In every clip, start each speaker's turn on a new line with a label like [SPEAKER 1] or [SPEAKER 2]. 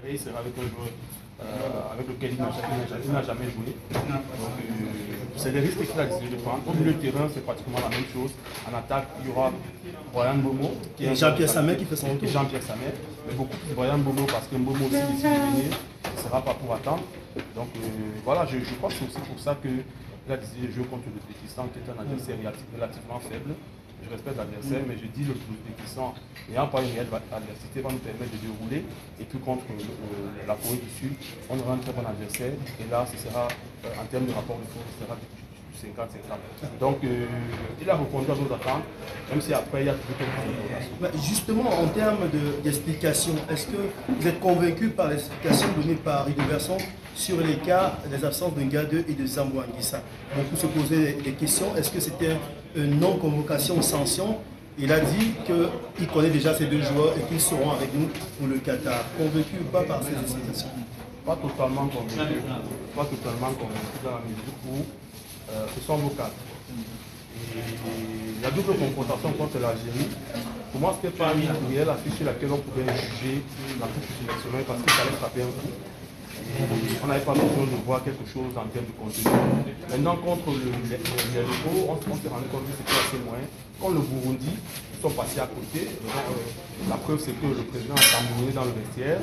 [SPEAKER 1] et il sera avec un joueur avec lequel il n'a jamais joué. C'est des risques qu'il a décidé de prendre. Au milieu de terrain, c'est pratiquement la même chose. En attaque, il y aura Brian Mbeumo.
[SPEAKER 2] Et Jean-Pierre Samet qui fait son tour.
[SPEAKER 1] Jean-Pierre Samet. Mais beaucoup plus Brian Mbeumo parce que Mbeumo aussi décide de venir. Il ne sera pas pour attendre. Donc voilà, je crois que c'est aussi pour ça qu'il a décidé de jouer contre l'Ouzbékistan, qui est un adversaire relativement faible. Je respecte l'adversaire, mais je dis que l'Ouzbékistan, n'ayant pas une réelle adversité, va nous permettre de dérouler. Et puis contre la Corée du Sud, on aura un très bon adversaire. Et là, ce sera, en termes de rapport de force, ce sera du 50-50. Donc, il a répondu à nos attentes, même si après, il y a toujours quelques interrogations.
[SPEAKER 2] Justement, en termes d'explication, est-ce que vous êtes convaincu par l'explication donnée par Ido Berson sur les cas des absences de Ngadeu et de Zambo Anguissa? Beaucoup se posaient des questions. Est-ce que c'était une non-convocation ou sanction? Il a dit qu'il connaît déjà ces deux joueurs et qu'ils seront avec nous pour le Qatar. Convaincu ou pas par ces explications?
[SPEAKER 1] Pas totalement convaincu. Pas totalement convaincu dans la mesure où ce sont nos cadres. Et la double confrontation contre l'Algérie, pour moi, ce n'était pas une réelle affiche sur laquelle on pouvait juger la coupe sélectionnée parce qu'il fallait frapper un coup. On n'avait pas besoin de voir quelque chose en termes de contenu. Maintenant, contre les locaux, on s'est rendu compte que c'était assez moyen. Contre le Burundi, ils sont passés à côté. La preuve, c'est que le président a tambouré dans le vestiaire.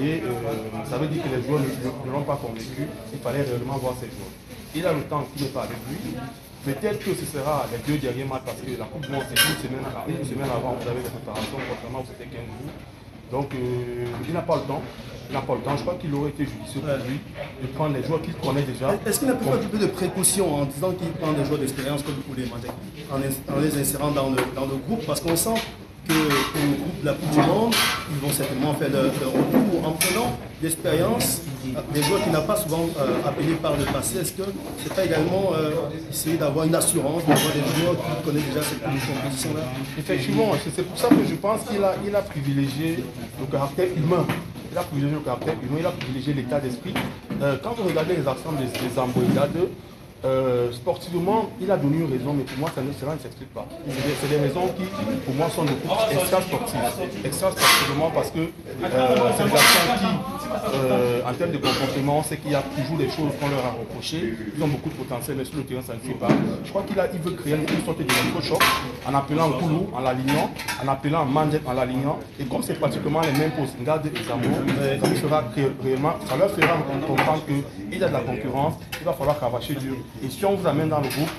[SPEAKER 1] Et ça veut dire que les joueurs ne l'ont pas convaincu. Il fallait réellement voir ces joueurs. Il a le temps qu'il n'est pas avec lui. Peut-être que ce sera les deux derniers matchs parce que la Coupe du Monde, c'est une semaine avant, vous avez les préparations, contrairement où c'était 15 jours. Donc, il n'a pas le temps. Il n'a pas le temps. Je crois qu'il aurait été judicieux pour lui de prendre les joueurs qu'il connaît déjà.
[SPEAKER 2] Est-ce qu'il n'a pas un peu de précaution en disant qu'il prend des joueurs d'expérience comme vous les mandez, en les insérant dans le groupe? Parce qu'on sent que pour le groupe de la Coupe du Monde, ils vont certainement faire leur retour en prenant l'expérience des joueurs qu'il n'a pas souvent appelés par le passé. Est-ce que ce n'est pas également essayer d'avoir une assurance, d'avoir des joueurs qui connaissent déjà cette compétition-là?
[SPEAKER 1] Effectivement, c'est pour ça que je pense qu'il a privilégié le caractère humain. Il a privilégié le caractère humain, il a privilégié l'état d'esprit. Quand vous regardez les actions des Zambo Ngadeu, sportivement, il a donné une raison, mais pour moi, cela ne s'explique pas. C'est des raisons qui, pour moi, sont extra-sportives. Extra-sportivement, parce que c'est des actions qui, en termes de comportement, c'est qu'il y a toujours des choses qu'on leur a reprochées. Ils ont beaucoup de potentiel, mais sur le terrain, ça ne suit pas. Je crois qu'il veut créer une sorte d'électrochoc en appelant Koulou en l'alignant, en appelant Mandjet en l'alignant. Et comme c'est pratiquement les mêmes postes, Ngadeu et Zambo, ça leur fera comprendre qu'il y a de la concurrence, il va falloir cravacher dur. Et si on vous amène dans le groupe,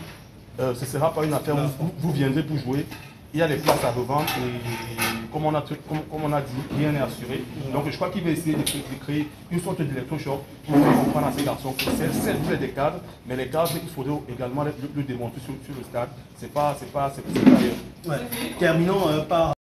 [SPEAKER 1] ce ne sera pas une affaire où vous viendrez pour jouer. Il y a des places à revendre et comme on a dit, rien n'est assuré. Donc je crois qu'il va essayer de créer une sorte d'électrochoc pour faire comprendre à ces garçons que c'est des cadres, mais les cadres, il faudrait également le démontrer sur le stade. C'est pas rien.
[SPEAKER 2] Ouais. Terminons par